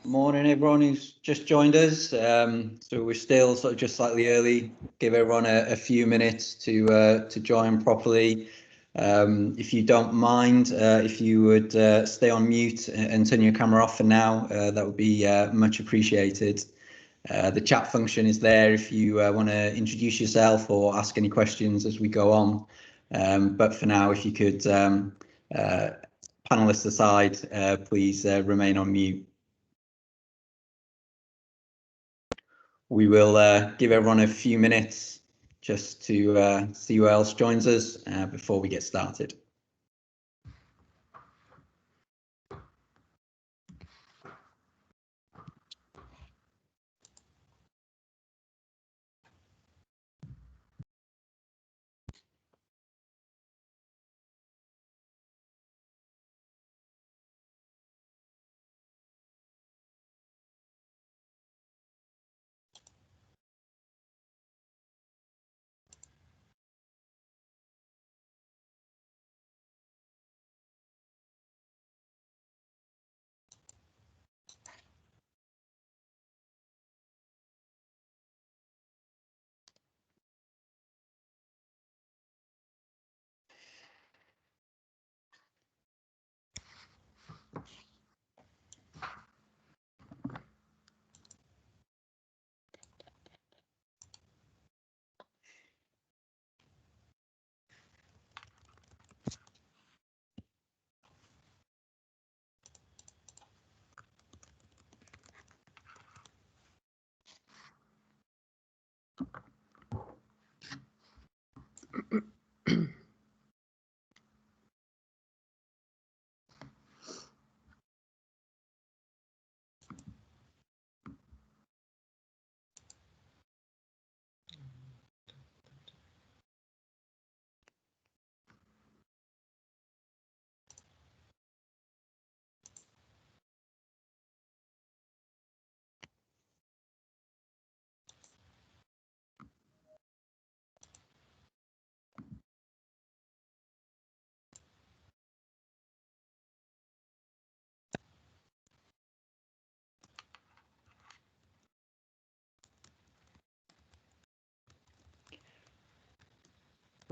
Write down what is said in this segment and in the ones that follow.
Morning, everyone who's just joined us. So we're still sort of just slightly early. Give everyone a few minutes to join properly. If you don't mind, if you would stay on mute and turn your camera off for now, that would be much appreciated. The chat function is there if you want to introduce yourself or ask any questions as we go on. But for now, if you could, panelists aside, please remain on mute. We will give everyone a few minutes just to see who else joins us before we get started.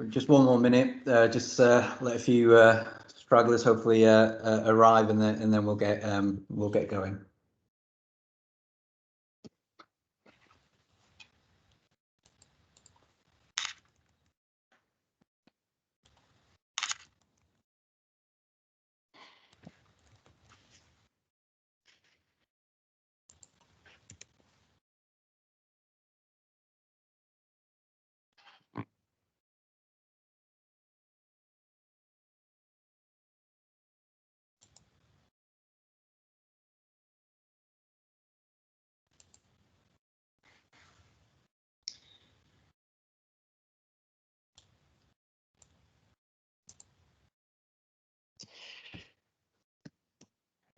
Just one more minute. Just let a few stragglers hopefully arrive, and then we'll get going.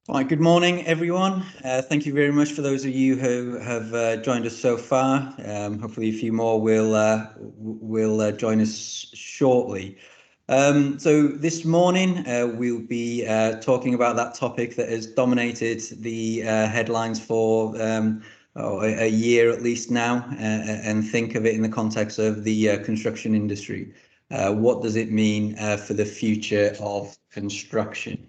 Right, good morning, everyone. Thank you very much for those of you who have joined us so far. Hopefully a few more will join us shortly. So this morning we'll be talking about that topic that has dominated the headlines for a year at least now, and think of it in the context of the construction industry. What does it mean for the future of construction?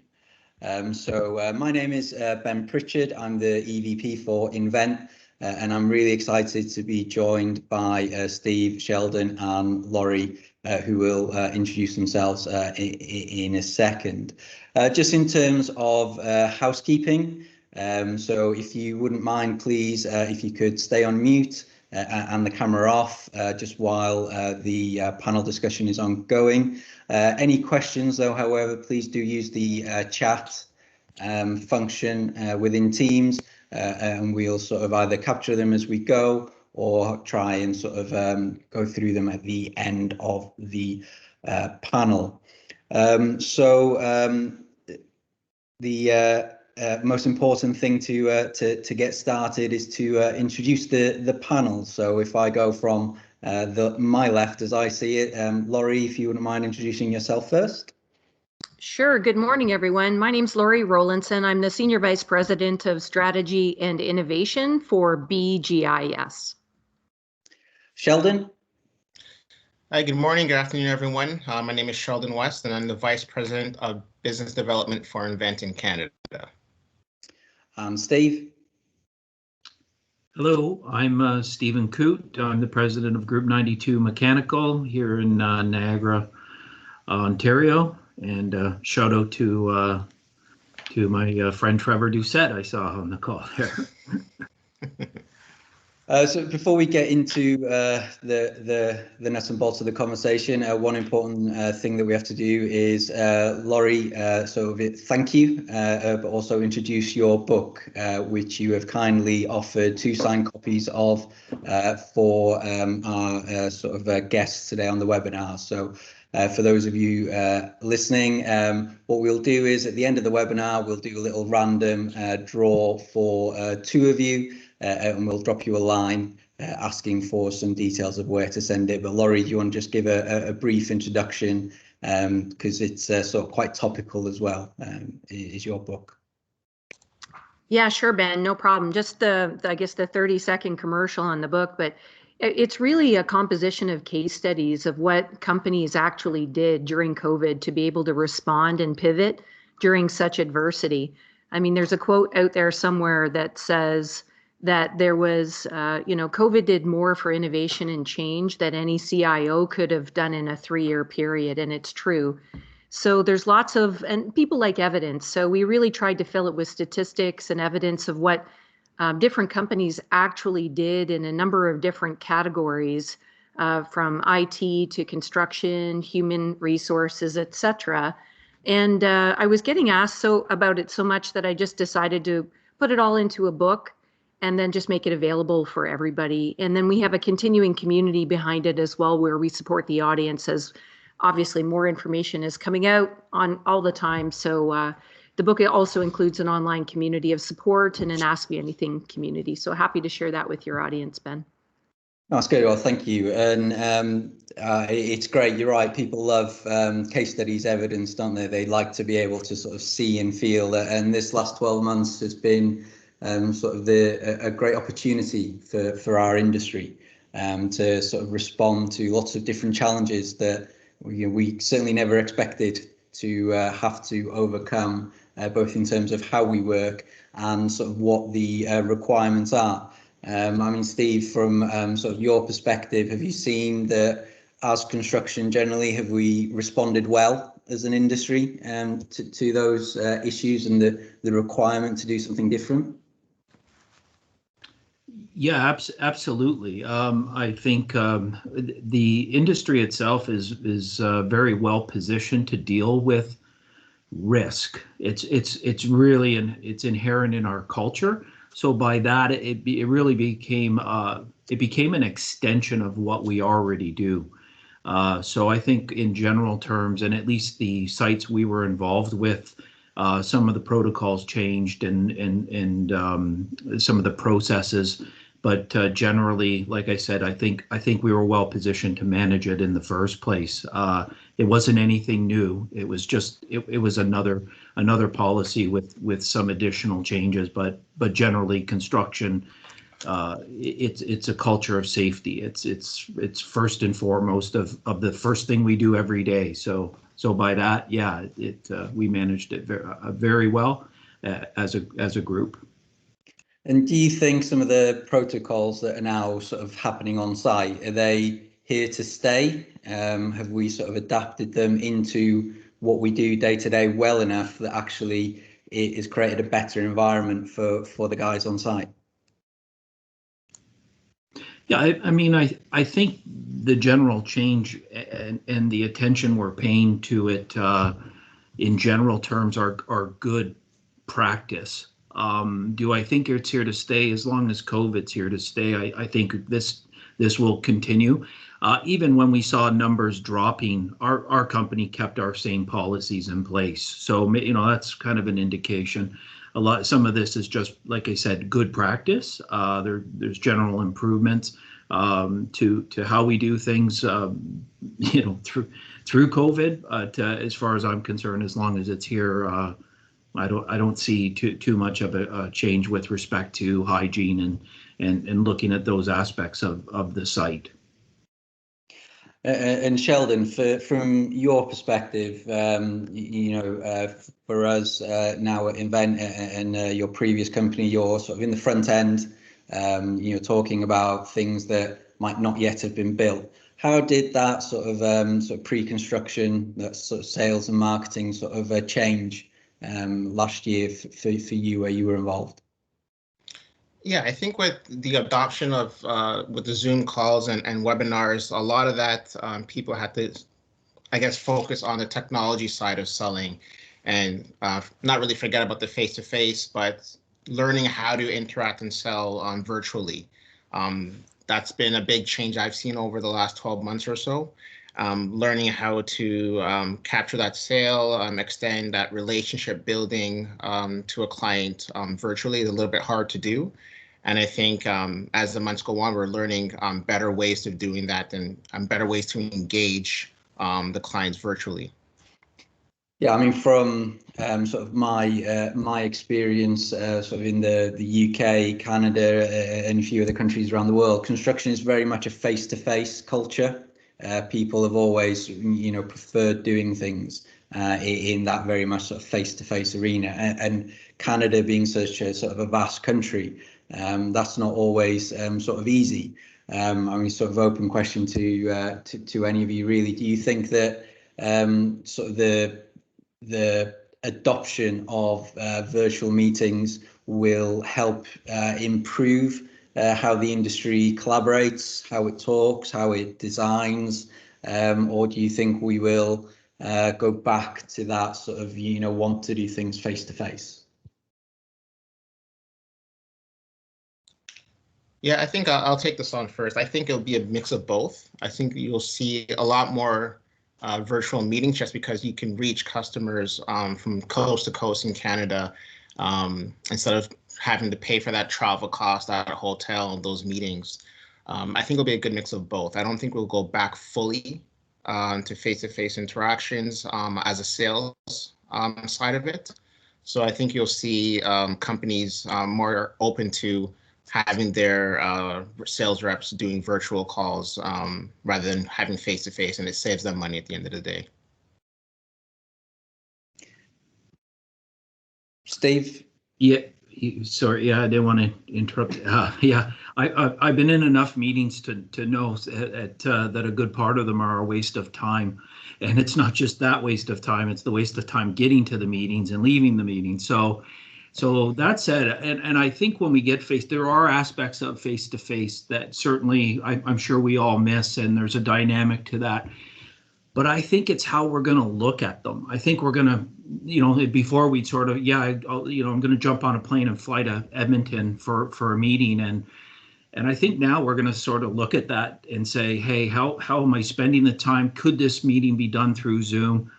My name is Ben Pritchard. I'm the EVP for Invent, and I'm really excited to be joined by Steve Sheldon and Laurie, who will introduce themselves in a second. Just in terms of housekeeping, so if you wouldn't mind, please, if you could stay on mute and the camera off just while the panel discussion is ongoing. Any questions, though, however, please do use the chat function within Teams, and we'll sort of either capture them as we go or try and sort of go through them at the end of the panel. The most important thing to get started is to introduce the panel. So if I go from my left as I see it, Laurie, if you wouldn't mind introducing yourself first. Sure. Good morning, everyone. My name's Lori Rowlandson. I'm the Senior Vice President of Strategy and Innovation for BGIS. Sheldon? Hi, good morning, good afternoon, everyone. My name is Sheldon West, and I'm the Vice President of Business Development for Invent in Canada. Steve? Hello, I'm Stephen Coote. I'm the President of Group 92 Mechanical here in Niagara, Ontario. And shout out to my friend Trevor Doucette I saw on the call there. So before we get into the nuts and bolts of the conversation, one important thing that we have to do is, Laurie, thank you, but also introduce your book, which you have kindly offered 2 signed copies of for our guests today on the webinar. So for those of you listening, what we'll do is at the end of the webinar, we'll do a little random draw for 2 of you. And we'll drop you a line asking for some details of where to send it. But Laurie, do you want to just give a brief introduction, because it's sort of quite topical as well, is your book? Yeah, sure, Ben, no problem. Just I guess the 30-second commercial on the book, but it's really a composition of case studies of what companies actually did during COVID to be able to respond and pivot during such adversity. I mean, there's a quote out there somewhere that says that there was, COVID did more for innovation and change than any CIO could have done in a 3-year period, and it's true. So there's lots of, and people like evidence, so we really tried to fill it with statistics and evidence of what different companies actually did in a number of different categories, from IT to construction, human resources, etc. And I was getting asked about it so much that I just decided to put it all into a book and then just make it available for everybody. And then we have a continuing community behind it as well, where we support the audience as obviously more information is coming out on all the time. So the book also includes an online community of support and an Ask Me Anything community. So happy to share that with your audience, Ben. That's good. Well, thank you. And it's great. You're right. People love case studies, evidence, don't they? They like to be able to sort of see and feel that. And this last 12 months has been a great opportunity for our industry to sort of respond to lots of different challenges that we certainly never expected to have to overcome, both in terms of how we work and sort of what the requirements are. I mean, Steve, from sort of your perspective, have you seen that as construction generally, have we responded well as an industry to those issues and the requirement to do something different? Yeah, absolutely. I think the industry itself is very well positioned to deal with risk. It's really it's inherent in our culture. So by that, it really became an extension of what we already do. So I think in general terms, and at least the sites we were involved with, some of the protocols changed and some of the processes. But generally, like I said, I think we were well positioned to manage it in the first place. It wasn't anything new. It was just it was another policy with some additional changes. But generally, construction, it's a culture of safety. It's first and foremost of the first thing we do every day. So by that, yeah, we managed it very well as a group. And do you think some of the protocols that are now sort of happening on site, are they here to stay? Have we sort of adapted them into what we do day to day well enough that actually it has created a better environment for the guys on site? Yeah, I mean, I think the general change and the attention we're paying to it in general terms are good practice. Do I think it's here to stay? As long as COVID's here to stay, I think this will continue. Even when we saw numbers dropping, our company kept our same policies in place. So that's kind of an indication. Some of this is just, like I said, good practice. There's general improvements, to how we do things, through COVID. But as far as I'm concerned, as long as it's here, I don't see too much of a change with respect to hygiene and looking at those aspects of the site. And Sheldon, from your perspective, for us now at Invent and your previous company, you're sort of in the front end, talking about things that might not yet have been built. How did that sort of pre-construction, that sort of sales and marketing sort of change last year for you where you were involved? Yeah, I think with the adoption of with the Zoom calls and webinars, a lot of that people had to, I guess, focus on the technology side of selling and not really forget about the face-to-face, but learning how to interact and sell virtually. That's been a big change I've seen over the last 12 months or so. Learning how to capture that sale, extend that relationship building to a client virtually is a little bit hard to do. And I think as the months go on, we're learning better ways of doing that and better ways to engage the clients virtually. Yeah, I mean, from sort of my experience, sort of in the UK, Canada, and a few other countries around the world, construction is very much a face-to-face culture. People have always, preferred doing things in that very much sort of face-to-face arena. And Canada being such a sort of a vast country, that's not always sort of easy. I mean, sort of open question to any of you really. Do you think that sort of the adoption of virtual meetings will help improve how the industry collaborates, how it talks, how it designs, or do you think we will go back to that sort of, want to do things face to face? Yeah, I think I'll take this on first. I think it'll be a mix of both. I think you'll see a lot more virtual meetings just because you can reach customers from coast to coast in Canada instead of having to pay for that travel cost, that hotel, those meetings. I think it'll be a good mix of both. I don't think we'll go back fully to face-to-face interactions as a sales side of it. So I think you'll see companies more open to having their sales reps doing virtual calls rather than having face-to-face, and it saves them money at the end of the day. Steve? Yeah, sorry, yeah, I didn't want to interrupt. Yeah, I've been in enough meetings to know that a good part of them are a waste of time. And it's not just that waste of time, it's the waste of time getting to the meetings and leaving the meeting. So that said, and I think when we get there are aspects of face-to-face that certainly I'm sure we all miss, and there's a dynamic to that. But I think it's how we're going to look at them. I think we're going to, before we'd sort of, I'm going to jump on a plane and fly to Edmonton for a meeting. And I think now we're going to sort of look at that and say, hey, how am I spending the time? Could this meeting be done through Zoom?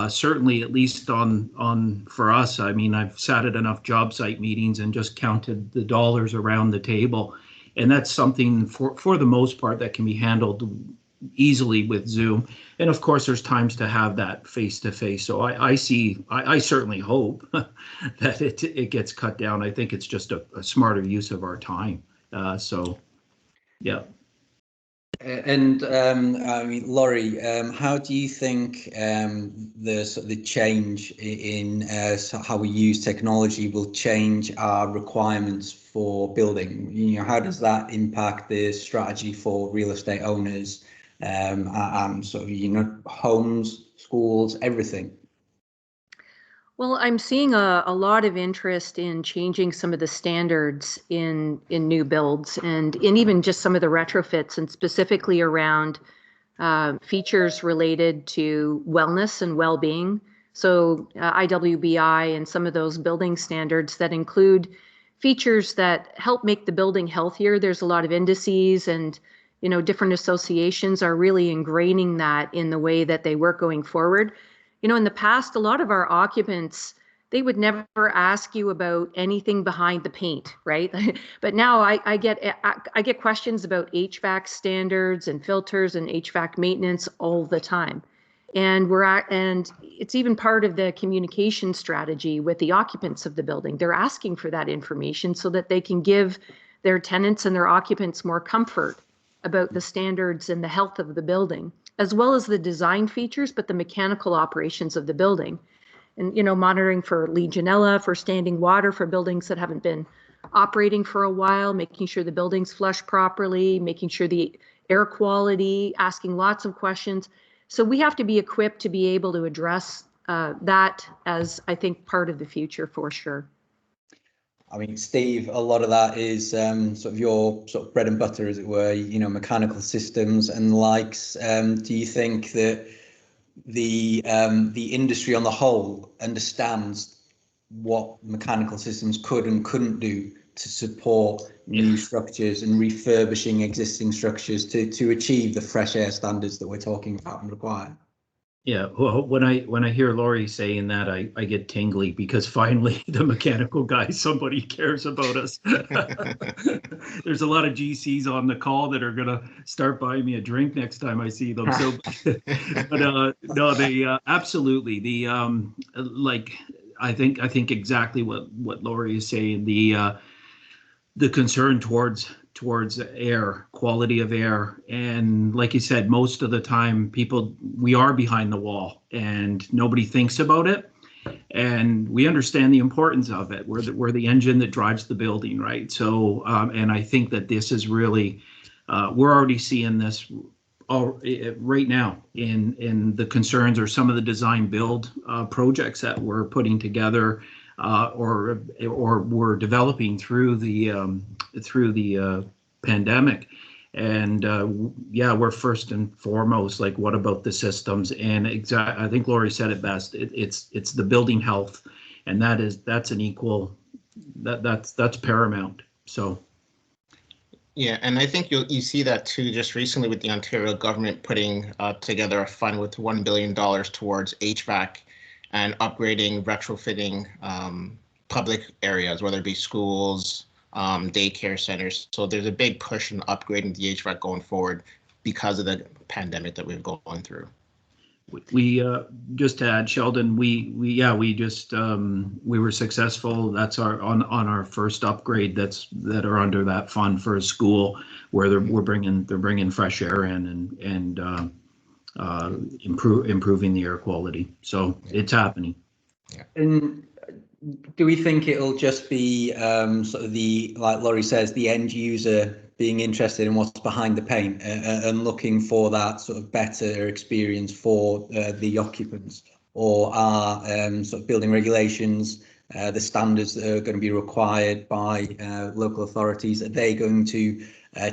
Certainly, at least on for us, I mean, I've sat at enough job site meetings and just counted the dollars around the table. And that's something for the most part that can be handled easily with Zoom. And of course, there's times to have that face to face. So I certainly hope that it gets cut down. I think it's just a smarter use of our time. So, yeah. And I mean, Laurie, how do you think the change in how we use technology will change our requirements for building? How does that impact the strategy for real estate owners and sort of homes, schools, everything? Well, I'm seeing a lot of interest in changing some of the standards in new builds and in even just some of the retrofits, and specifically around features related to wellness and well-being. So IWBI and some of those building standards that include features that help make the building healthier. There's a lot of indices, and different associations are really ingraining that in the way that they work going forward. In the past, a lot of our occupants they would never ask you about anything behind the paint, right? But now I get questions about HVAC standards and filters and HVAC maintenance all the time. And and it's even part of the communication strategy with the occupants of the building. They're asking for that information so that they can give their tenants and their occupants more comfort about the standards and the health of the building, as well as the design features, but the mechanical operations of the building. And, monitoring for Legionella, for standing water, for buildings that haven't been operating for a while, making sure the buildings flush properly, making sure the air quality, asking lots of questions. So we have to be equipped to be able to address that as, I think, part of the future for sure. I mean, Steve, a lot of that is sort of your sort of bread and butter, as it were, mechanical systems and the likes. Do you think that the industry on the whole understands what mechanical systems could and couldn't do to support new structures and refurbishing existing structures to achieve the fresh air standards that we're talking about and require? Yeah, well, when I hear Laurie saying that, I get tingly, because finally the mechanical guy, somebody cares about us. There's a lot of GCs on the call that are gonna start buying me a drink next time I see them. So, but no, they absolutely, the I think exactly what Laurie is saying. The concern towards air, quality of air. And like you said, most of the time we are behind the wall and nobody thinks about it. And we understand the importance of it. We're the engine that drives the building, right? So, and I think that this is really, we're already seeing this right now in the concerns or some of the design build projects that we're putting together or we're developing through the pandemic. And yeah, we're first and foremost, like, what about the systems? And I think Laurie said it best. It's the building health, and that's an equal, that's paramount. So. Yeah, and I think you see that too just recently with the Ontario government putting together a fund with $1 billion towards HVAC and upgrading, retrofitting public areas, whether it be schools, daycare centers. So there's a big push in upgrading the HVAC going forward because of the pandemic that we've gone through. We just to add, Sheldon, we just we were successful. That's on our first upgrade that are under that fund for a school where they're bringing fresh air in and improving the air quality. So it's happening. Yeah. And do we think it'll just be sort of like Laurie says, the end user being interested in what's behind the paint and looking for that sort of better experience for the occupants? Or are sort of building regulations, the standards that are going to be required by local authorities, are they going to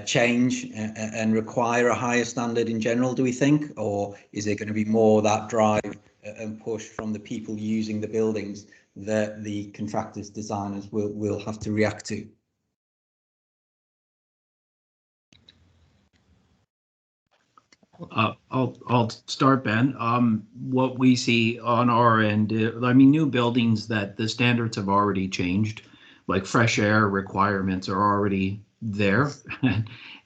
change and require a higher standard in general, do we think? Or is it going to be more that drive and push from the people using the buildings that the contractors, designers will have to react to? I'll start, Ben. What we see on our end, I mean, new buildings that the standards have already changed, like fresh air requirements are already there,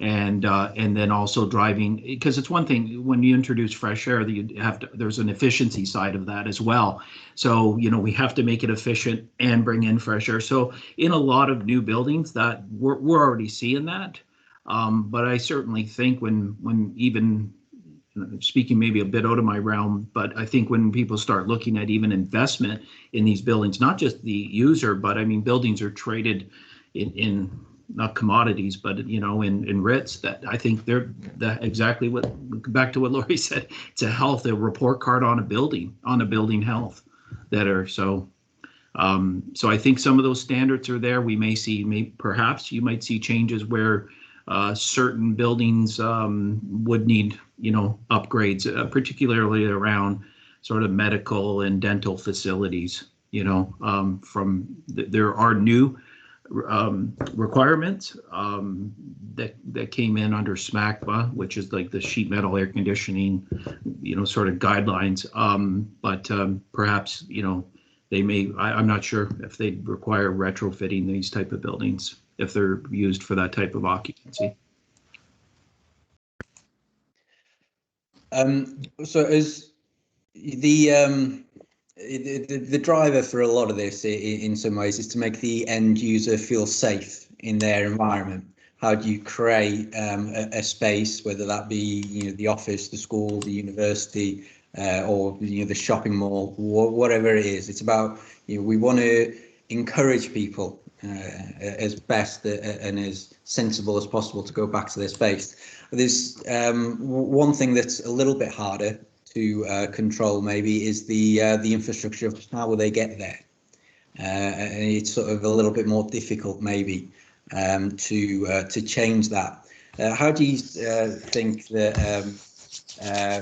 and then also driving, because it's one thing when you introduce fresh air that you have to, there's an efficiency side of that as well. So we have to make it efficient and bring in fresh air. So in a lot of new buildings that we're already seeing that. But I certainly think when even speaking maybe a bit out of my realm, but I think when people start looking at even investment in these buildings, not just the user, but I mean, buildings are traded in not commodities, but in RITs, that I think they're exactly back to what Laurie said, it's a report card on a building health that are so. So I think some of those standards are there. We may see, perhaps you might see changes where certain buildings would need, upgrades, particularly around sort of medical and dental facilities. There are new requirements that came in under SMACBA, which is like the sheet metal air conditioning, sort of guidelines. But perhaps, they may, I'm not sure if they require retrofitting these type of buildings if they're used for that type of occupancy. So as the driver for a lot of this in some ways is to make the end user feel safe in their environment. How do you create a space, whether that be the office, the school, the university, or the shopping mall, whatever it is. It's about we want to encourage people as best and as sensible as possible to go back to their space. There's one thing that's a little bit harder to control maybe is the infrastructure of how will they get there. And it's sort of a little bit more difficult maybe to change that. How do you think that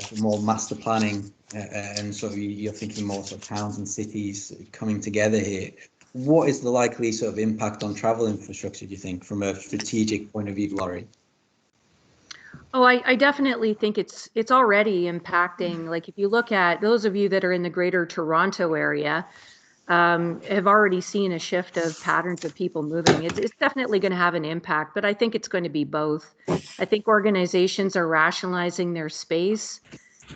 for more master planning and sort of you're thinking more sort of towns and cities coming together here, what is the likely sort of impact on travel infrastructure, do you think, from a strategic point of view, Laurie? Oh, I definitely think it's already impacting. Like if you look at those of you that are in the greater Toronto area, have already seen a shift of patterns of people moving. It's definitely going to have an impact, but I think it's going to be both. I think organizations are rationalizing their space.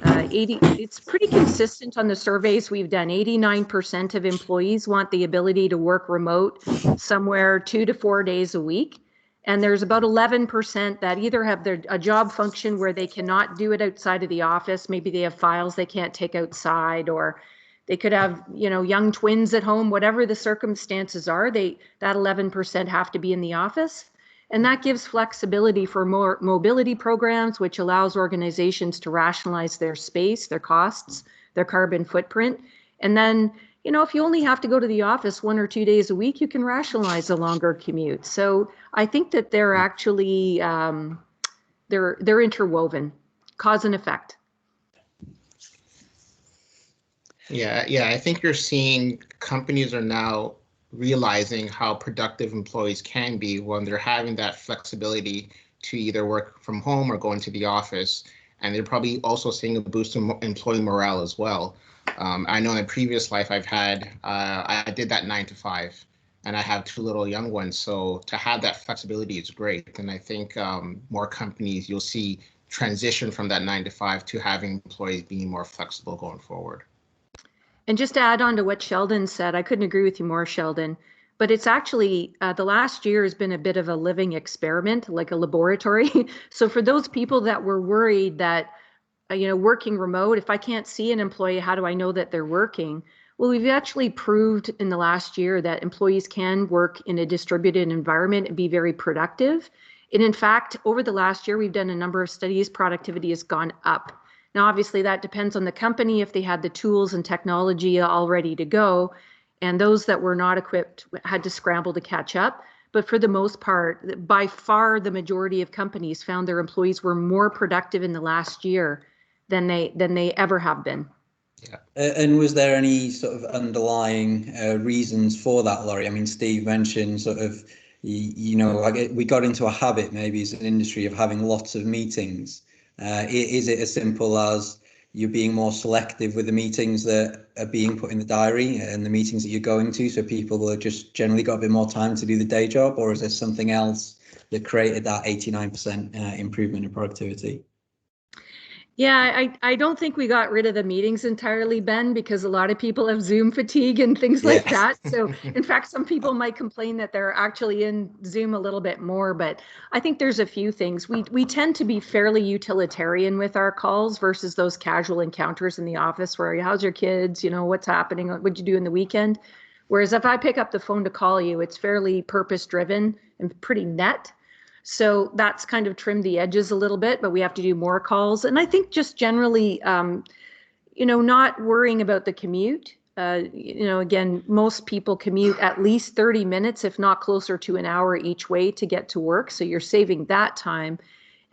It's pretty consistent on the surveys we've done. 89% of employees want the ability to work remote somewhere 2 to 4 days a week. And there's about 11% that either have a job function where they cannot do it outside of the office. Maybe they have files they can't take outside, or they could have, young twins at home, whatever the circumstances are, that 11% have to be in the office. And that gives flexibility for more mobility programs, which allows organizations to rationalize their space, their costs, their carbon footprint. And then, if you only have to go to the office 1 or 2 days a week, you can rationalize a longer commute. So I think that they're actually, they're interwoven, cause and effect. Yeah, I think you're seeing companies are now realizing how productive employees can be when they're having that flexibility to either work from home or go into the office. And they're probably also seeing a boost in employee morale as well. I know in a previous life I've had, I did that 9 to 5, and I have 2 little young ones. So to have that flexibility is great. And I think more companies you'll see transition from that 9 to 5 to having employees being more flexible going forward. And just to add on to what Sheldon said, I couldn't agree with you more, Sheldon, but it's actually the last year has been a bit of a living experiment, like a laboratory. So for those people that were worried that, working remote, if I can't see an employee, how do I know that they're working? Well, we've actually proved in the last year that employees can work in a distributed environment and be very productive. And in fact, over the last year, we've done a number of studies, productivity has gone up. Now, obviously, that depends on the company, if they had the tools and technology all ready to go, and those that were not equipped had to scramble to catch up. But for the most part, by far, the majority of companies found their employees were more productive in the last year than they ever have been. Yeah. And was there any sort of underlying reasons for that, Laurie? I mean, Steve mentioned sort of, we got into a habit maybe as an industry of having lots of meetings. Is it as simple as you're being more selective with the meetings that are being put in the diary and the meetings that you're going to, so people have just generally got a bit more time to do the day job, or is there something else that created that 89% improvement in productivity? Yeah, I don't think we got rid of the meetings entirely, Ben, because a lot of people have Zoom fatigue and things like that. So in fact, some people might complain that they're actually in Zoom a little bit more, but I think there's a few things. We tend to be fairly utilitarian with our calls versus those casual encounters in the office where, how's your kids, what's happening, what'd you do in the weekend? Whereas if I pick up the phone to call you, it's fairly purpose driven and pretty net. So that's kind of trimmed the edges a little bit, but we have to do more calls. And I think just generally, not worrying about the commute. Again, most people commute at least 30 minutes, if not closer to an hour each way to get to work. So you're saving that time.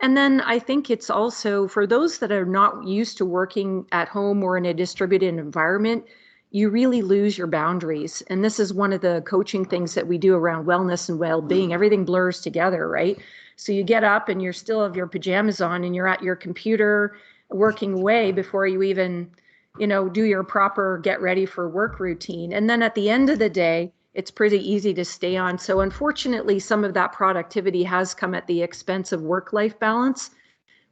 And then I think it's also for those that are not used to working at home or in a distributed environment, you really lose your boundaries. And this is one of the coaching things that we do around wellness and well-being. Everything blurs together, right? So you get up and you still have your pajamas on and you're at your computer working away before you even, do your proper get ready for work routine. And then at the end of the day, it's pretty easy to stay on. So unfortunately, some of that productivity has come at the expense of work-life balance,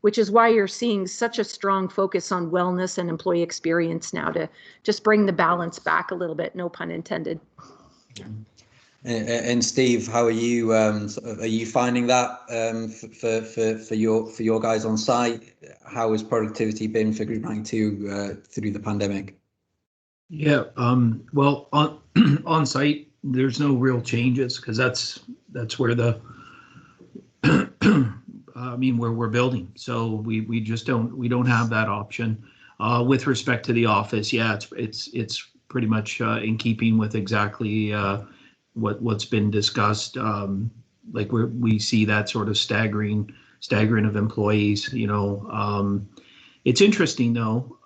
which is why you're seeing such a strong focus on wellness and employee experience now to just bring the balance back a little bit, no pun intended. And Steve, how are you? Are you finding that for your guys on site? How has productivity been for Group 92 through the pandemic? Yeah, well, on site, there's no real changes because that's where the where we're building. So we just don't have that option. With respect to the office, yeah, it's pretty much in keeping with exactly what's been discussed. Like we see that sort of staggering of employees. It's interesting though.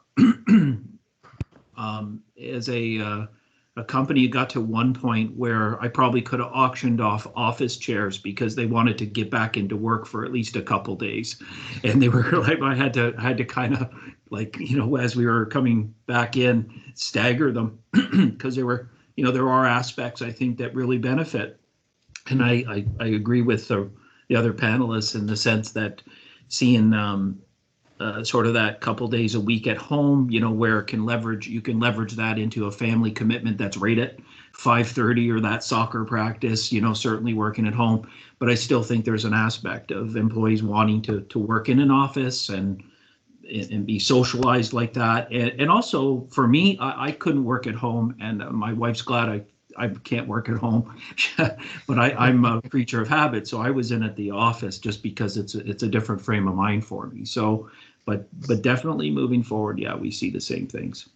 As a company, it got to one point where I probably could have auctioned off office chairs because they wanted to get back into work for at least a couple days, and they were like, I had to kind of like, as we were coming back in, stagger them because there are aspects I think that really benefit, and I agree with the other panelists in the sense that seeing sort of that couple days a week at home, where you can leverage that into a family commitment that's right at 5:30 or that soccer practice, certainly working at home. But I still think there's an aspect of employees wanting to work in an office and be socialized like that. And also for me, I couldn't work at home, and my wife's glad I can't work at home, but I'm a creature of habit. So I was in at the office just because it's a different frame of mind for me. So, but definitely moving forward, yeah, we see the same things.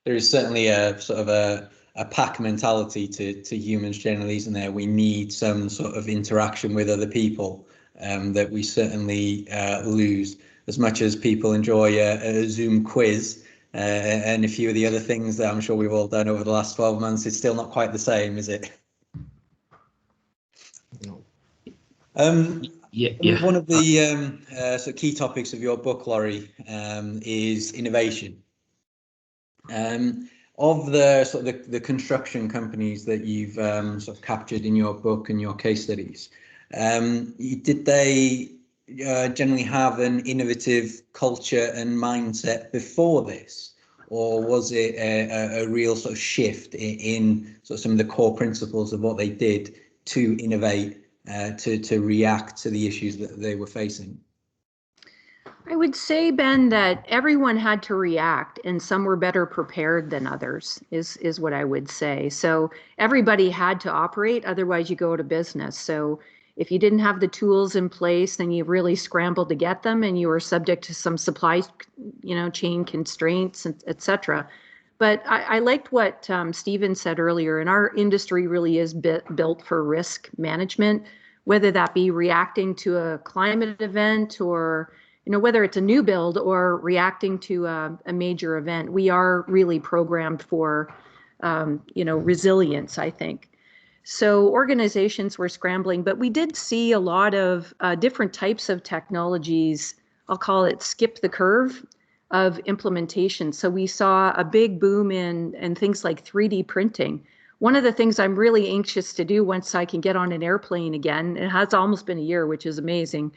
There is certainly a sort of a pack mentality to humans generally, isn't there? We need some sort of interaction with other people that we certainly lose. As much as people enjoy a Zoom quiz and a few of the other things that I'm sure we've all done over the last 12 months, it's still not quite the same, is it? No. Yeah. One of the sort of key topics of your book, Laurie, is innovation. Of the sort of the construction companies that you've sort of captured in your book and your case studies, did they generally have an innovative culture and mindset before this, or was it a real sort of shift in sort of some of the core principles of what they did to innovate, to react to the issues that they were facing? I would say, Ben, that everyone had to react, and some were better prepared than others, is what I would say. So everybody had to operate, otherwise you go to business. So if you didn't have the tools in place, then you really scrambled to get them, and you were subject to some supply, chain constraints, et cetera. But I liked what Stephen said earlier, and our industry really is built for risk management, whether that be reacting to a climate event or whether it's a new build or reacting to a major event. We are really programmed for, resilience, I think. So organizations were scrambling, but we did see a lot of different types of technologies. I'll call it skip the curve of implementation. So we saw a big boom in things like 3D printing. One of the things I'm really anxious to do once I can get on an airplane again, it has almost been a year, which is amazing.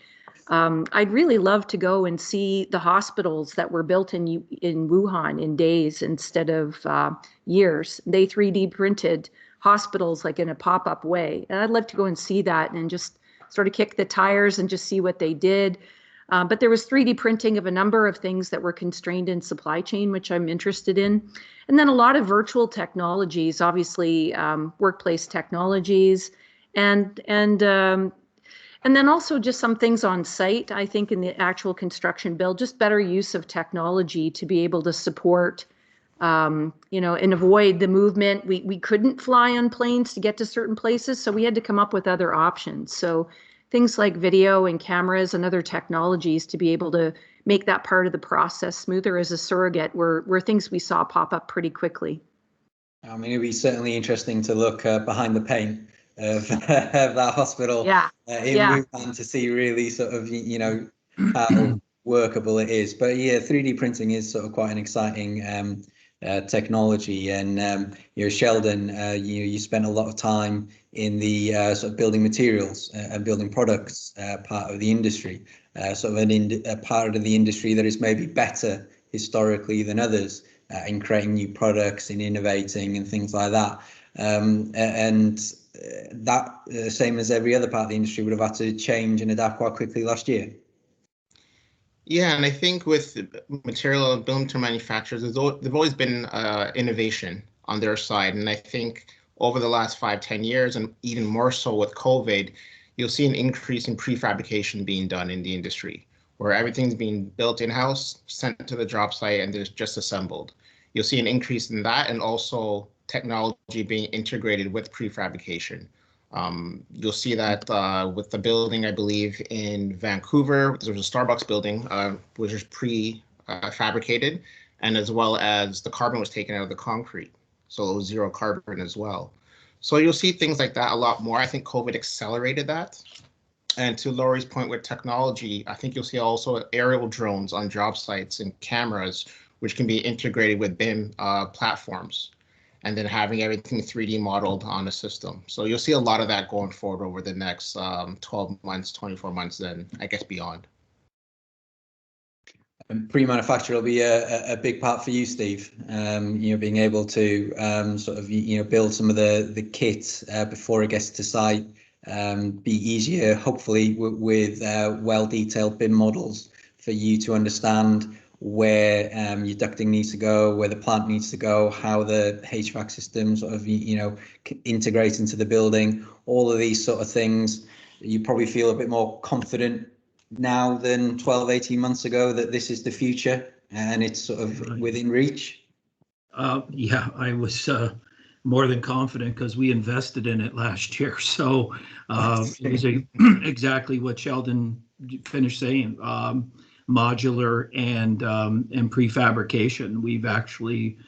I'd really love to go and see the hospitals that were built in Wuhan in days instead of years. They 3D printed hospitals like in a pop-up way. And I'd love to go and see that and just sort of kick the tires and just see what they did. But there was 3D printing of a number of things that were constrained in supply chain, which I'm interested in. And then a lot of virtual technologies, obviously workplace technologies, and then also just some things on site, I think, in the actual construction build, just better use of technology to be able to support, and avoid the movement. We couldn't fly on planes to get to certain places, so we had to come up with other options. So things like video and cameras and other technologies to be able to make that part of the process smoother as a surrogate were things we saw pop up pretty quickly. I mean, it'd be certainly interesting to look behind the paint of that hospital in Wuhan to see really sort of, how workable it is. But yeah, 3D printing is sort of quite an exciting technology. And Sheldon, you spent a lot of time in the sort of building materials and building products part of the industry, sort of a part of the industry that is maybe better historically than others in creating new products, in innovating and things like that. And that, same as every other part of the industry, would have had to change and adapt quite quickly last year. Yeah, and I think with material building to manufacturers, there've always been innovation on their side. And I think over the last 5-10 years, and even more so with COVID, you'll see an increase in prefabrication being done in the industry, where everything's being built in-house, sent to the job site, and there's just assembled. You'll see an increase in that, and also technology being integrated with prefabrication. You'll see that with the building, I believe, in Vancouver, there's a Starbucks building, which is pre-fabricated, and as well as the carbon was taken out of the concrete. So it was zero carbon as well. So you'll see things like that a lot more. I think COVID accelerated that. And to Laurie's point with technology, I think you'll see also aerial drones on job sites and cameras, which can be integrated with BIM platforms, and then having everything 3D modeled on a system. So you'll see a lot of that going forward over the next 12 months, 24 months, then I guess beyond. And pre-manufacture will be a big part for you, Steve. Being able to sort of build some of the kit before it gets to site, be easier, hopefully, with well-detailed BIM models for you to understand where your ducting needs to go, where the plant needs to go, how the HVAC system sort of integrates into the building. All of these sort of things, you probably feel a bit more confident now than 12, 18 months ago that this is the future and it's sort of within reach. Yeah, I was more than confident because we invested in it last year. So it was exactly what Sheldon finished saying. Modular and prefabrication. We've actually,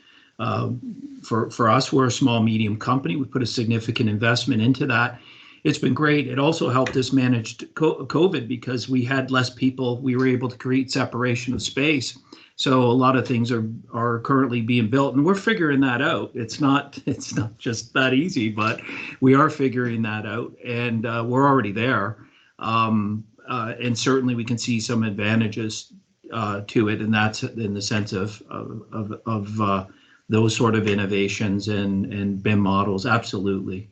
for us, we're a small medium company. We put a significant investment into that. It's been great. It also helped us manage COVID because we had less people. We were able to create separation of space. So a lot of things are currently being built, and we're figuring that out. It's not just that easy, but we are figuring that out, and we're already there. And certainly we can see some advantages to it, and that's in the sense of those sort of innovations and BIM models. Absolutely.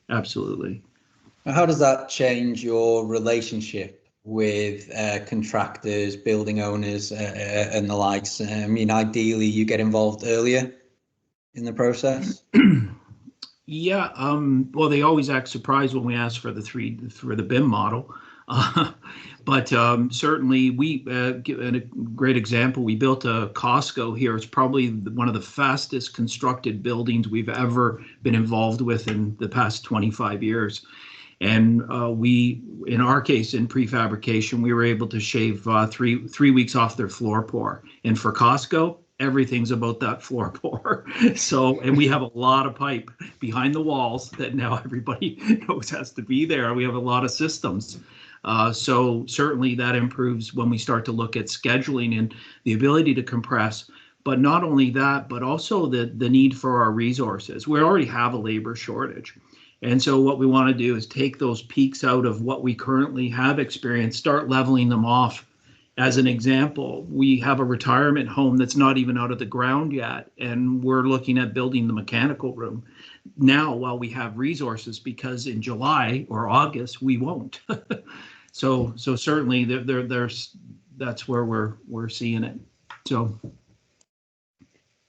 How does that change your relationship with contractors, building owners, and the likes? I mean, ideally, you get involved earlier in the process. Yeah. Well, they always act surprised when we ask for the BIM model. But certainly we give a great example. We built a Costco here. It's probably one of the fastest constructed buildings we've ever been involved with in the past 25 years. And we, in our case, in prefabrication, we were able to shave 3 weeks off their floor pour. And for Costco, everything's about that floor pour. So, and we have a lot of pipe behind the walls that now everybody knows has to be there. We have a lot of systems. So certainly that improves when we start to look at scheduling and the ability to compress. But not only that, but also the need for our resources. We already have a labor shortage. And so what we want to do is take those peaks out of what we currently have experienced, start leveling them off. As an example, we have a retirement home that's not even out of the ground yet, and we're looking at building the mechanical room now while we have resources, because in July or August we won't. So certainly that's where we're seeing it. So.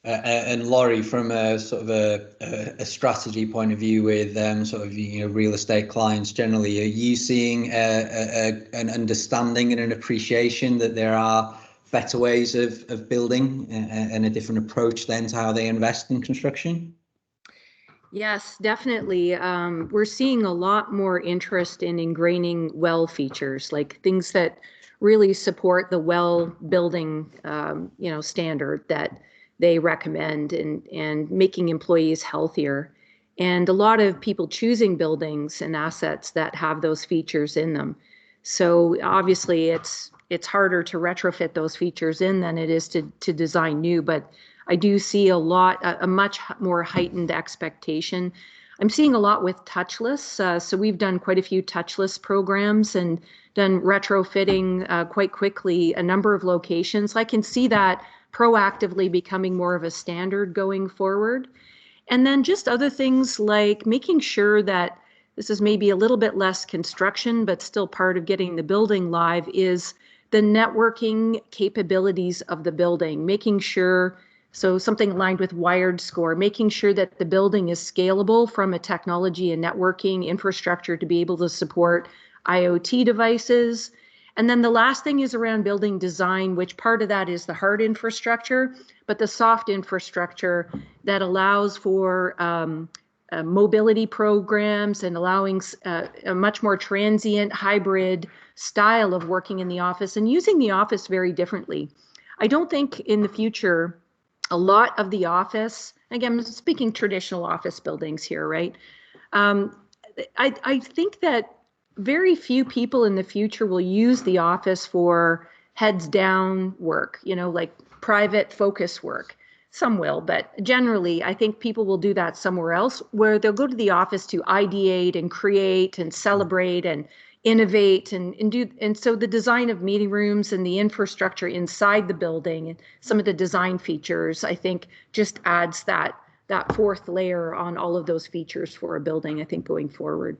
And Laurie, from a sort of a strategy point of view with sort of real estate clients generally, are you seeing an understanding and an appreciation that there are better ways of building and a different approach then to how they invest in construction? Yes, definitely. We're seeing a lot more interest in ingraining well features, like things that really support the well building standard that they recommend, and making employees healthier. And a lot of people choosing buildings and assets that have those features in them. So obviously it's it's harder to retrofit those features in than it is to design new. But I do see a much more heightened expectation. I'm seeing a lot with touchless. So we've done quite a few touchless programs and done retrofitting quite quickly a number of locations. I can see that proactively becoming more of a standard going forward. And then just other things like making sure that this is maybe a little bit less construction, but still part of getting the building live, is the networking capabilities of the building, making sure, so something aligned with wired score, making sure that the building is scalable from a technology and networking infrastructure to be able to support IoT devices. And then the last thing is around building design, which part of that is the hard infrastructure, but the soft infrastructure that allows for mobility programs and allowing a much more transient hybrid style of working in the office and using the office very differently. I don't think in the future, a lot of the office, again, I'm speaking traditional office buildings here, right? I think that very few people in the future will use the office for heads down work, like private focus work. Some will, but generally, I think people will do that somewhere else, where they'll go to the office to ideate and create and celebrate and innovate and do. And so the design of meeting rooms and the infrastructure inside the building and some of the design features, I think, just adds that fourth layer on all of those features for a building, I think, going forward.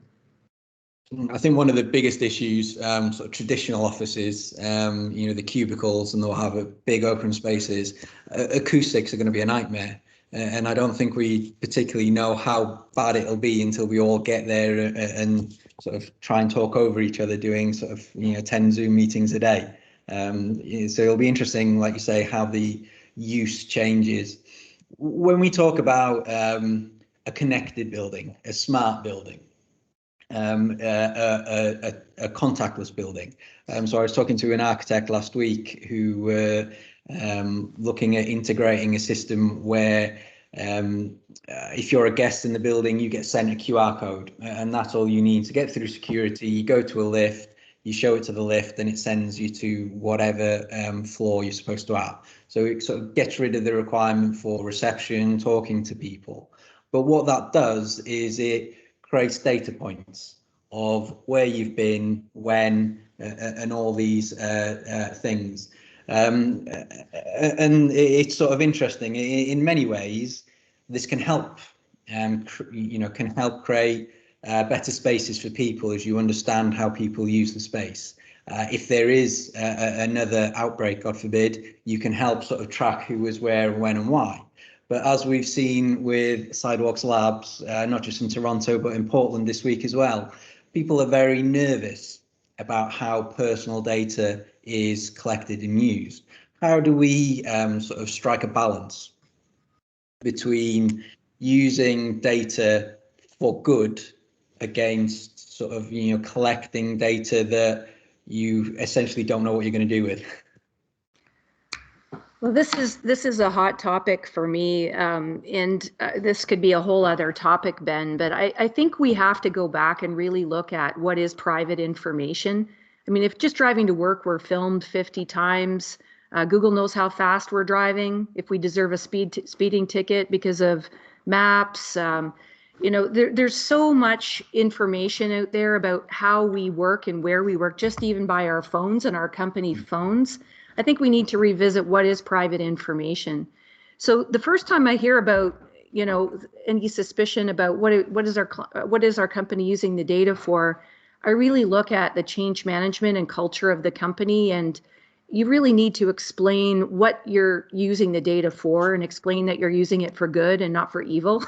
I think one of the biggest issues, sort of traditional offices, the cubicles, and they'll have big open spaces. Acoustics are going to be a nightmare, and I don't think we particularly know how bad it'll be until we all get there and sort of try and talk over each other, doing sort of 10 Zoom meetings a day. So it'll be interesting, like you say, how the use changes. When we talk about a connected building, a smart building, a contactless building. So I was talking to an architect last week who were looking at integrating a system where if you're a guest in the building, you get sent a QR code, and that's all you need to get through security. You go to a lift, you show it to the lift, and it sends you to whatever floor you're supposed to have. So it sort of gets rid of the requirement for reception, talking to people. But what that does is it creates data points of where you've been, when, and all these things. And it's sort of interesting. In many ways, this can help, can help create better spaces for people as you understand how people use the space. If there is another outbreak, God forbid, you can help sort of track who was where, when, and why. But as we've seen with Sidewalks Labs, not just in Toronto, but in Portland this week as well, people are very nervous about how personal data is collected and used. How do we sort of strike a balance between using data for good against sort of, collecting data that you essentially don't know what you're going to do with? Well, this is a hot topic for me, and this could be a whole other topic, Ben, but I think we have to go back and really look at what is private information. I mean, if just driving to work we're filmed 50 times, Google knows how fast we're driving, if we deserve a speeding ticket because of maps, there's so much information out there about how we work and where we work, just even by our phones and our company phones. I think we need to revisit what is private information. So the first time I hear about, any suspicion about what is our company using the data for, I really look at the change management and culture of the company, and you really need to explain what you're using the data for, and explain that you're using it for good and not for evil,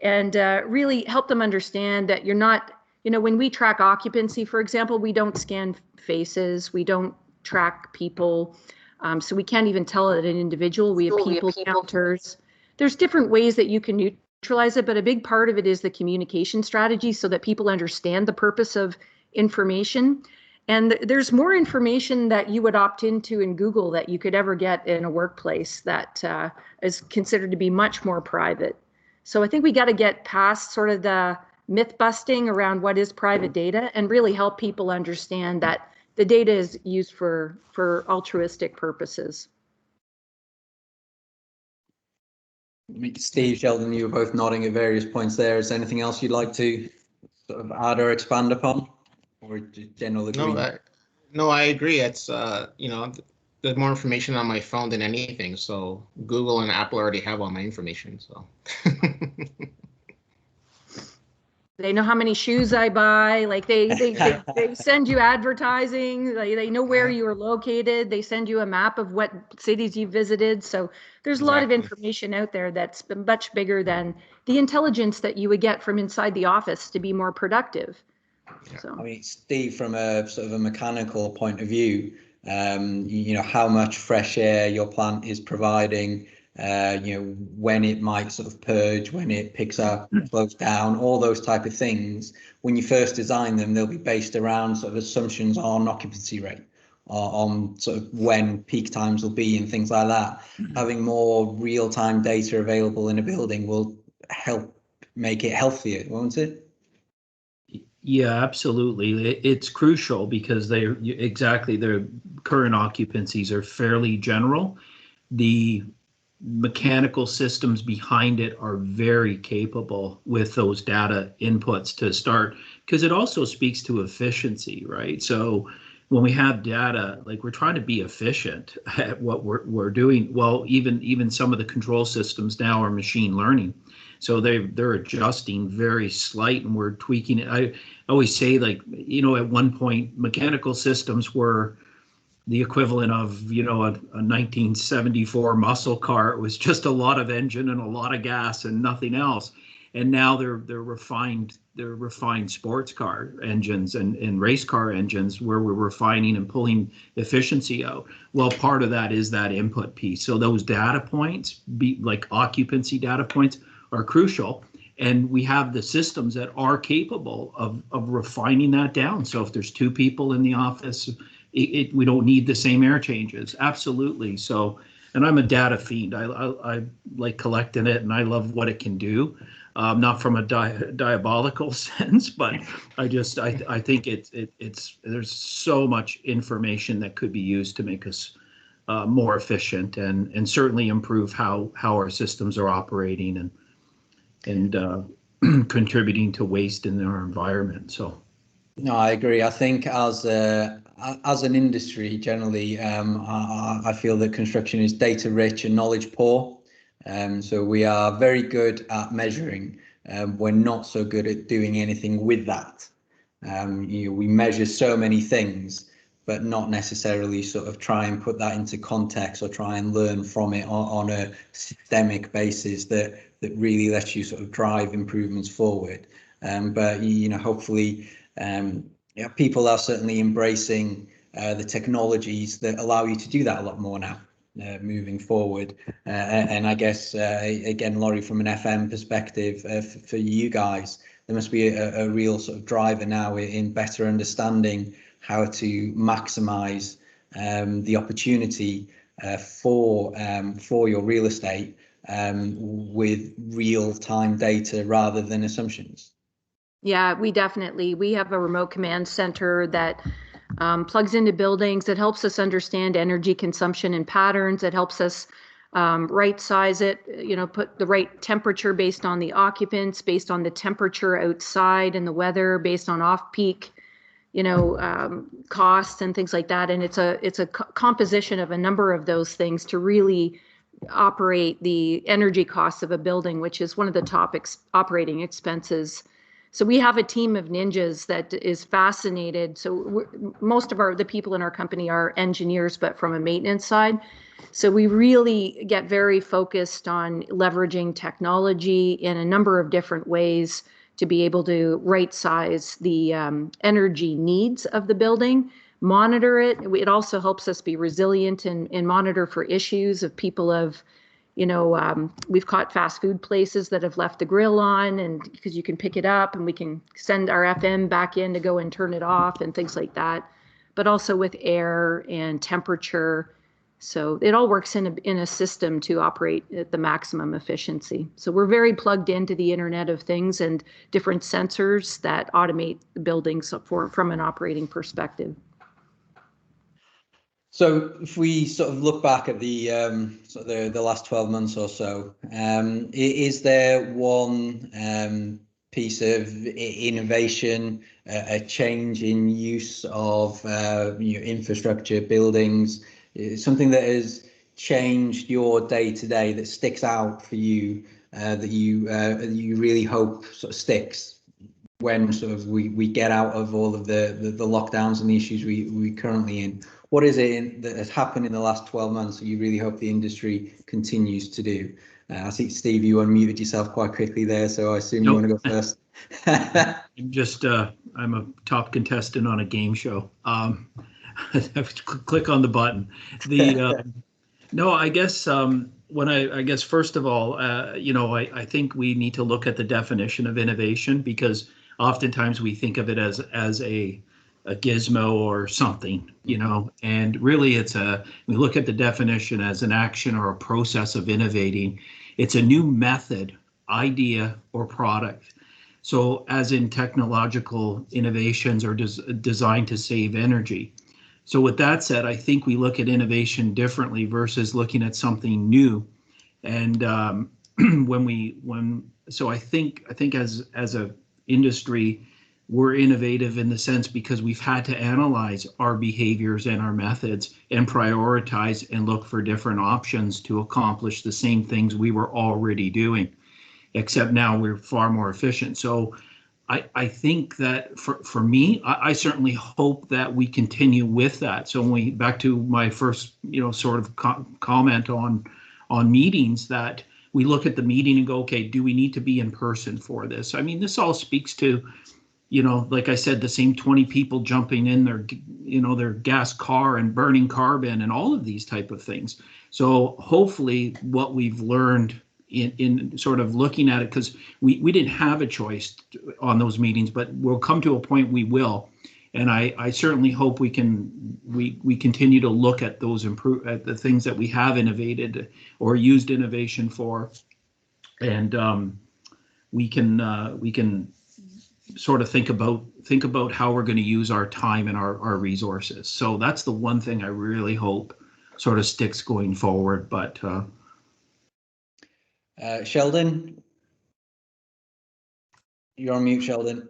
and really help them understand that you're not, when we track occupancy, for example, we don't scan faces, we don't track people, so we can't even tell it an individual. We have people counters. There's different ways that you can neutralize it, but a big part of it is the communication strategy so that people understand the purpose of information. And there's more information that you would opt into in Google that you could ever get in a workplace that is considered to be much more private. So I think we got to get past sort of the myth busting around what is private data and really help people understand that the data is used for altruistic purposes. Steve, Sheldon, you were both nodding at various points there. Is there anything else you'd like to sort of add or expand upon, or just general agreement? No, I agree. It's there's more information on my phone than anything. So Google and Apple already have all my information. So they know how many shoes I buy. Like they send you advertising. They know where you are located. They send you a map of what cities you visited. So there's a lot of information out there that's much bigger than the intelligence that you would get from inside the office to be more productive. Yeah. So I mean, Steve, from a sort of a mechanical point of view, how much fresh air your plant is providing, when it might sort of purge, when it picks up, slows down, all those type of things. When you first design them, they'll be based around sort of assumptions on occupancy rate, or on sort of when peak times will be and things like that. Having more real-time data available in a building will help make it healthier, won't it? Yeah, absolutely. It's crucial because their current occupancies are fairly general. The mechanical systems behind it are very capable with those data inputs to start, because it also speaks to efficiency, right? So when we have data, like, we're trying to be efficient at what we're doing. Well, even some of the control systems now are machine learning. So they're adjusting very slight, and we're tweaking it. I always say, like, at one point, mechanical systems were the equivalent of, a 1974 muscle car. It was just a lot of engine and a lot of gas and nothing else. And now they're refined sports car engines and race car engines, where we're refining and pulling efficiency out. Well, part of that is that input piece. So those data points, like occupancy data points, are crucial. And we have the systems that are capable of refining that down. So if there's 2 people in the office, we don't need the same air changes. Absolutely. So, and I'm a data fiend. I like collecting it, and I love what it can do. Not from a diabolical sense, but I think there's so much information that could be used to make us more efficient, and certainly improve how our systems are operating and contributing to waste in our environment. So, no, I agree. I think as an industry generally, I feel that construction is data rich and knowledge poor. So we are very good at measuring. We're not so good at doing anything with that. We measure so many things, but not necessarily sort of try and put that into context or try and learn from it on a systemic basis that really lets you sort of drive improvements forward. But hopefully, people are certainly embracing the technologies that allow you to do that a lot more now, moving forward. And I guess, again, Laurie, from an FM perspective, for you guys, there must be a real sort of driver now in better understanding how to maximize the opportunity for your real estate with real-time data rather than assumptions. Yeah, we have a remote command center that plugs into buildings, that helps us understand energy consumption and patterns, that helps us right size it, put the right temperature based on the occupants, based on the temperature outside and the weather, based on off-peak, costs and things like that. And it's a composition of a number of those things to really operate the energy costs of a building, which is one of the top operating expenses. So we have a team of ninjas that is fascinated. So most of the people in our company are engineers, but from a maintenance side. So we really get very focused on leveraging technology in a number of different ways to be able to right size the energy needs of the building, monitor it. It also helps us be resilient and monitor for issues of people we've caught fast food places that have left the grill on, and because you can pick it up and we can send our FM back in to go and turn it off and things like that, but also with air and temperature. So it all works in a system to operate at the maximum efficiency. So we're very plugged into the Internet of Things and different sensors that automate the buildings from an operating perspective. So if we sort of look back at the sort of the last 12 months or so, is there one piece of innovation, a change in use of infrastructure, buildings, something that has changed your day to day that sticks out for you, that you really hope sort of sticks when sort of we get out of all of the lockdowns and the issues we currently in? What is it that has happened in the last 12 months that you really hope the industry continues to do? I see, Steve, you unmuted yourself quite quickly there, so I assume you want to go first. I'm a top contestant on a game show. Click on the button. No, I guess first of all, I think we need to look at the definition of innovation, because oftentimes we think of it as a gizmo or something, and really we look at the definition as an action or a process of innovating. It's a new method, idea, or product. So as in technological innovations are designed to save energy. So with that said, I think we look at innovation differently versus looking at something new. And so I think as a industry, we're innovative in the sense because we've had to analyze our behaviors and our methods and prioritize and look for different options to accomplish the same things we were already doing, except now we're far more efficient. So I think that for me, I certainly hope that we continue with that. So back to my first, sort of comment on meetings, that we look at the meeting and go, okay, do we need to be in person for this? I mean, this all speaks to, like I said, the same 20 people jumping in their gas car and burning carbon and all of these type of things. So hopefully what we've learned in sort of looking at it, because we didn't have a choice on those meetings, but we'll come to a point we will. And I certainly hope we continue to look at those at the things that we have innovated or used innovation for, and we can sort of think about how we're going to use our time and our resources. So that's the one thing I really hope sort of sticks going forward. But Sheldon, you're on mute, Sheldon.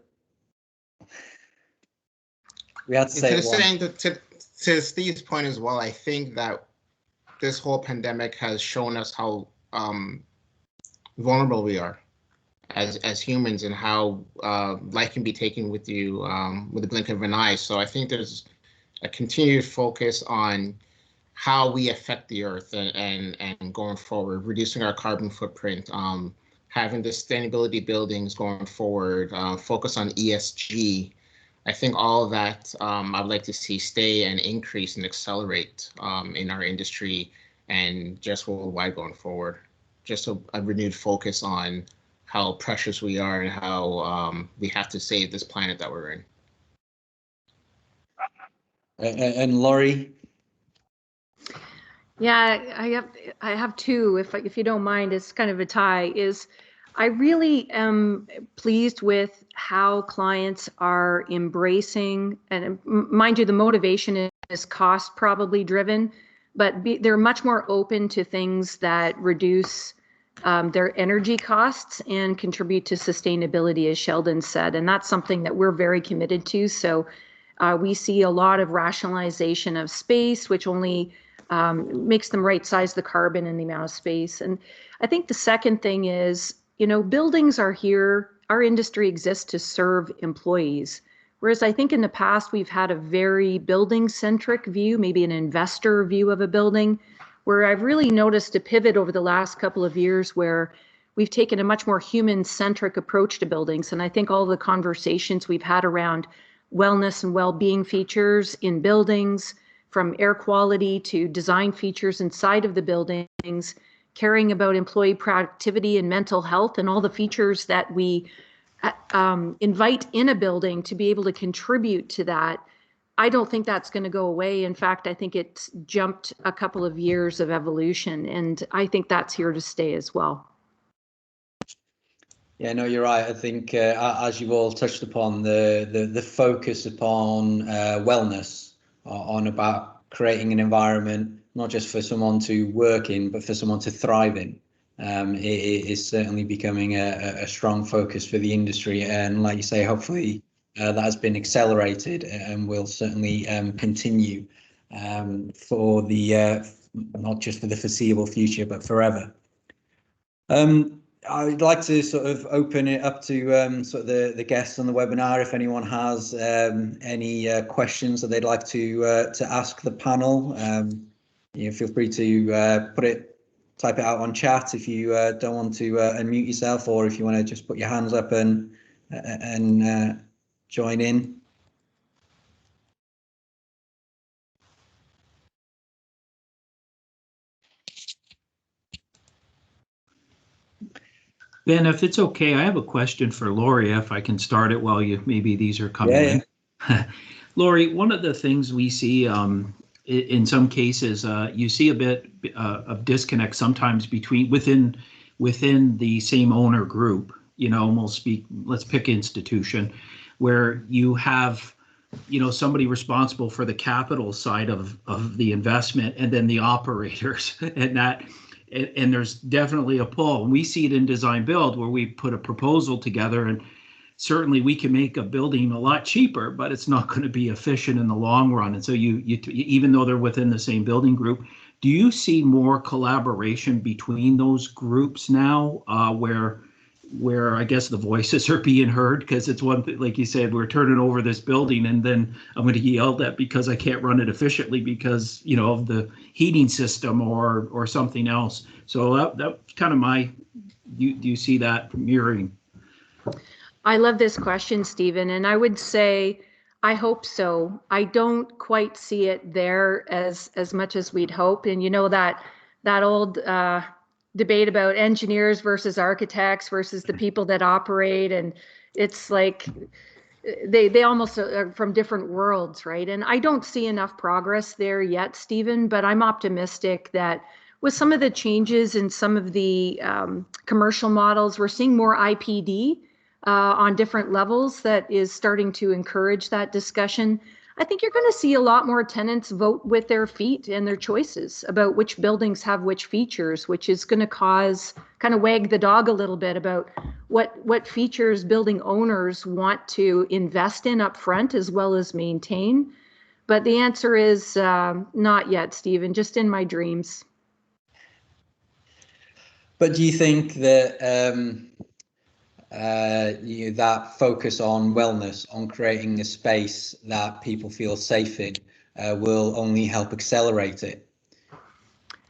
We had to say to Steve's point as well, I think that this whole pandemic has shown us how vulnerable we are as humans, and how life can be taken with you with the blink of an eye. So I think there's a continued focus on how we affect the earth and going forward, reducing our carbon footprint, having the sustainability buildings going forward, focus on ESG. I think all of that I'd like to see stay and increase and accelerate in our industry and just worldwide going forward. Just a renewed focus on how precious we are and how we have to save this planet that we're in. And Laurie? Yeah, I have two, if you don't mind. It's kind of a tie. I really am pleased with how clients are embracing, and mind you, the motivation is cost probably driven, but they're much more open to things that reduce their energy costs and contribute to sustainability, as Sheldon said. And that's something that we're very committed to. So we see a lot of rationalization of space, which only makes them right size the carbon and the amount of space. And I think the second thing is, buildings are here. Our industry exists to serve employees. Whereas I think in the past, we've had a very building-centric view, maybe an investor view of a building, where I've really noticed a pivot over the last couple of years where we've taken a much more human-centric approach to buildings. And I think all the conversations we've had around wellness and well-being features in buildings, from air quality to design features inside of the buildings, caring about employee productivity and mental health and all the features that we invite in a building to be able to contribute to that. I don't think that's going to go away. In fact, I think it's jumped a couple of years of evolution, and I think that's here to stay as well. Yeah, no, you're right. I think as you've all touched upon, the focus upon wellness, on about creating an environment not just for someone to work in, but for someone to thrive in. It is certainly becoming a strong focus for the industry, and like you say, hopefully that has been accelerated and will certainly continue for the not just for the foreseeable future, but forever. I'd like to sort of open it up to sort of the guests on the webinar. If anyone has any questions that they'd like to ask the panel, feel free to type it out on chat if you don't want to unmute yourself, or if you want to just put your hands up and join in. Ben, if it's okay, I have a question for Lori, if I can start it while maybe these are coming in. Lori, one of the things we see in some cases, you see a bit of disconnect sometimes within the same owner group, let's pick institution, where you have somebody responsible for the capital side of the investment, and then the operators, and there's definitely a pull. We see it in design build, where we put a proposal together, and certainly we can make a building a lot cheaper, but it's not going to be efficient in the long run. And so you even though they're within the same building group, do you see more collaboration between those groups now, where I guess the voices are being heard? Because it's one thing, like you said, we're turning over this building, and then I'm going to get yelled at because I can't run it efficiently because of the heating system or something else. So that's kind of do you see that mirroring? I love this question, Stephen, and I would say I hope so. I don't quite see it there as much as we'd hope. And that old debate about engineers versus architects versus the people that operate, and it's like they almost are from different worlds, right? And I don't see enough progress there yet, Stephen, but I'm optimistic that with some of the changes in some of the commercial models, we're seeing more IPD on different levels that is starting to encourage that discussion. I think you're going to see a lot more tenants vote with their feet and their choices about which buildings have which features, which is going to kind of wag the dog a little bit about what features building owners want to invest in up front as well as maintain. But the answer is not yet, Stephen, just in my dreams. But do you think that that focus on wellness, on creating a space that people feel safe in, will only help accelerate it?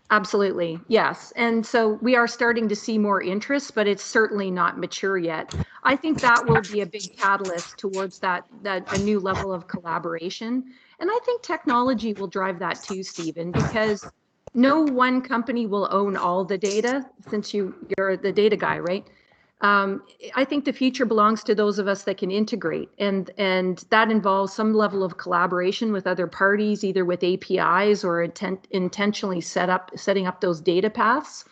Absolutely, yes. And so we are starting to see more interest, but it's certainly not mature yet. I think that will be a big catalyst towards that a new level of collaboration. And I think technology will drive that too, Stephen, because no one company will own all the data, since you're the data guy, right? I think the future belongs to those of us that can integrate, and that involves some level of collaboration with other parties, either with APIs or intentionally setting up those data paths.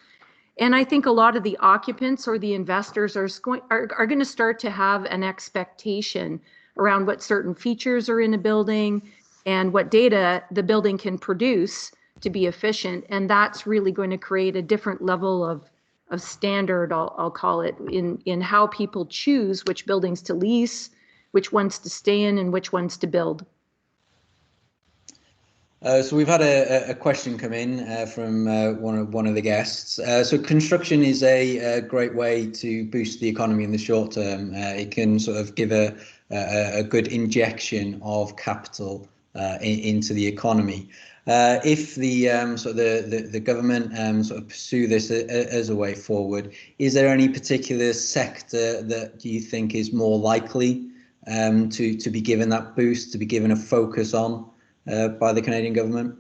And I think a lot of the occupants or the investors are going to start to have an expectation around what certain features are in a building and what data the building can produce to be efficient. And that's really going to create a different level of standard, I'll call it, in how people choose which buildings to lease, which ones to stay in, and which ones to build. So we've had a question come in from one of the guests. So construction is a great way to boost the economy in the short term. It can sort of give a good injection of capital into the economy. If the sort of the government sort of pursue this as a way forward, is there any particular sector that do you think is more likely to be given that boost, to be given a focus on by the Canadian government?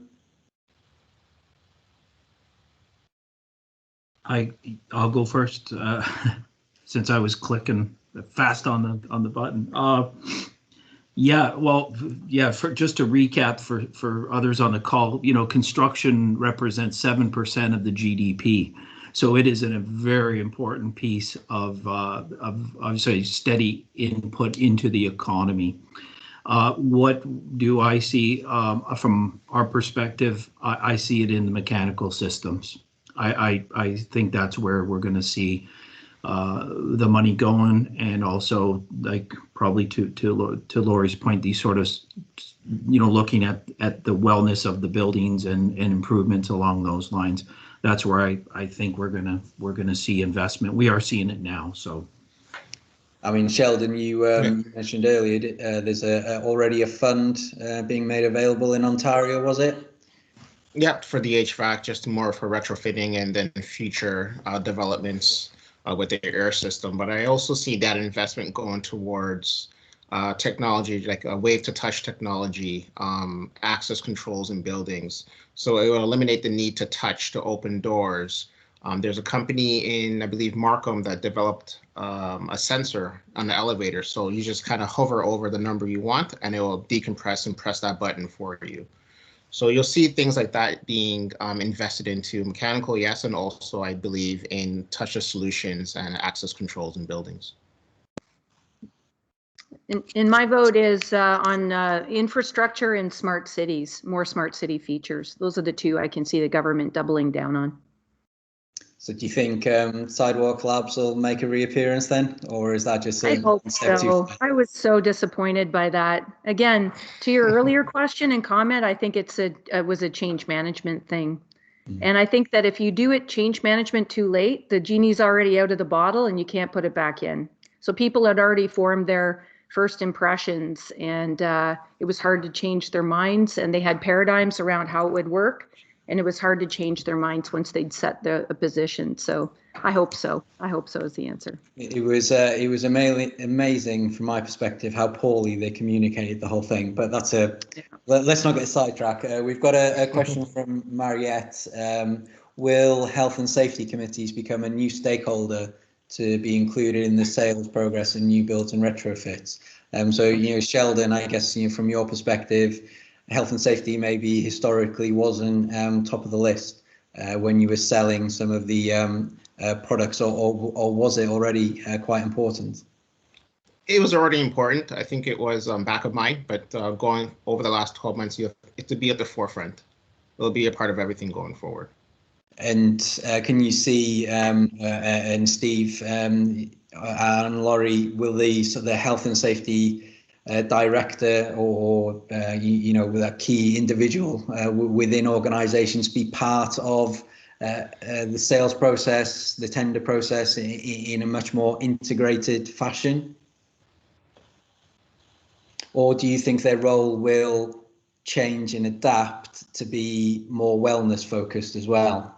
I'll go first since I was clicking fast on the button. Just to recap for others on the call, construction represents 7% of the GDP. So it is a very important piece of obviously steady input into the economy. What do I see from our perspective? I see it in the mechanical systems. I think that's where we're going to see the money going, and also, like, probably to Lori's point, these sort of, looking at the wellness of the buildings and improvements along those lines. That's where I think we're gonna see investment. We are seeing it now. So, I mean, Sheldon, you mentioned earlier there's already a fund being made available in Ontario, was it? Yeah, for the HVAC, just more for retrofitting and then future developments with the air system. But I also see that investment going towards technology, like a wave-to-touch technology, access controls in buildings. So it will eliminate the need to touch to open doors. There's a company in, I believe, Markham that developed a sensor on the elevator. So you just kind of hover over the number you want, and it will decompress and press that button for you. So you'll see things like that being invested into mechanical, yes, and also, I believe, in touchless solutions and access controls in buildings. And my vote is on infrastructure and smart cities, more smart city features. Those are the two I can see the government doubling down on. So do you think Sidewalk Labs will make a reappearance then, or is that just I hope so. I was so disappointed by that. Again, to your earlier question and comment, I think it was a change management thing. And I think that if you do it change management too late, the genie's already out of the bottle and you can't put it back in. So people had already formed their first impressions, and it was hard to change their minds, and they had paradigms around how it would work. And it was hard to change their minds once they'd set a position. So I hope so. I hope so is the answer. It was amazing from my perspective how poorly they communicated the whole thing. But that's let's not get sidetracked. We've got a question from Mariette. Will health and safety committees become a new stakeholder to be included in the sales progress and new builds and retrofits? So Sheldon, I guess from your perspective, health and safety maybe historically wasn't top of the list when you were selling some of the products, or was it already quite important? It was already important. I think it was back of mind, but going over the last 12 months, you have it to be at the forefront. It'll be a part of everything going forward. And can you see, and Steve and Laurie, will the health and safety director or with a key individual within organizations be part of the sales process, the tender process in a much more integrated fashion? Or do you think their role will change and adapt to be more wellness focused as well?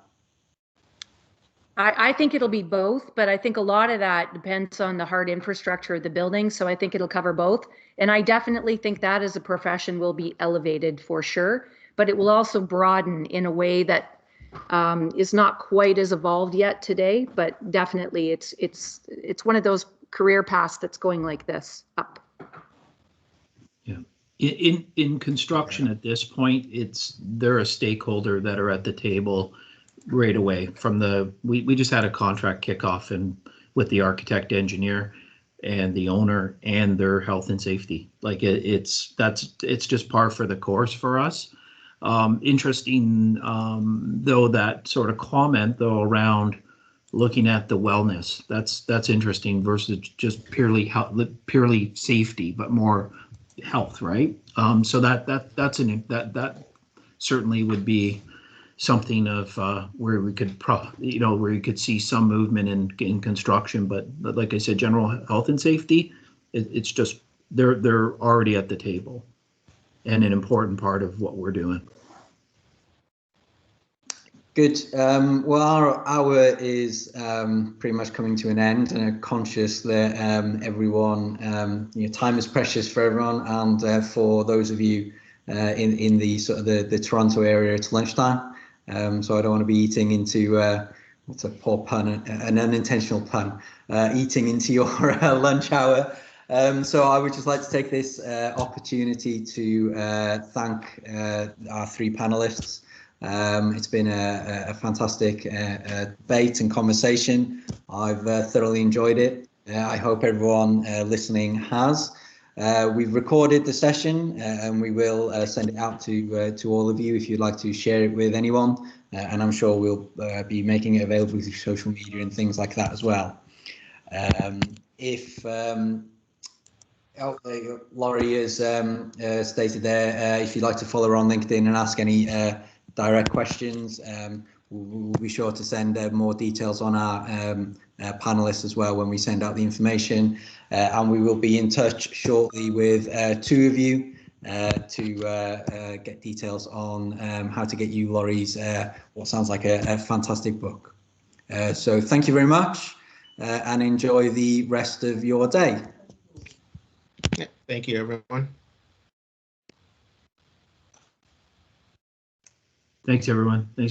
I think it'll be both, but I think a lot of that depends on the hard infrastructure of the building. So I think it'll cover both. And I definitely think that as a profession will be elevated for sure, but it will also broaden in a way that is not quite as evolved yet today, but definitely it's one of those career paths that's going like this up. Yeah. In construction at this point, they're a stakeholder that are at the table right away. We just had a contract kickoff with the architect, engineer, and the owner and their health and safety. Like it's just par for the course for us. Interesting though, that sort of comment though around looking at the wellness. That's interesting versus just purely safety, but more health, right? So that certainly would be something of where we could where you could see some movement in construction, but like I said, general health and safety, it's just they're already at the table and an important part of what we're doing. Good. Well, our hour is pretty much coming to an end, and I'm conscious that everyone, time is precious for everyone, and for those of you in the sort of the Toronto area, it's lunchtime. So I don't want to be eating into, what's a poor pun, an unintentional pun, eating into your lunch hour. So I would just like to take this opportunity to thank our three panelists. It's been a fantastic debate and conversation. I've thoroughly enjoyed it. I hope everyone listening has. We've recorded the session and we will send it out to all of you if you'd like to share it with anyone. And I'm sure we'll be making it available through social media and things like that as well. Laurie has stated there, if you'd like to follow her on LinkedIn and ask any direct questions, we'll be sure to send more details on our panelists as well when we send out the information. And we will be in touch shortly with 2 of you to get details on how to get you Laurie's what sounds like a fantastic book. So thank you very much and enjoy the rest of your day. Yeah, thank you, everyone. Thanks, everyone. Thanks.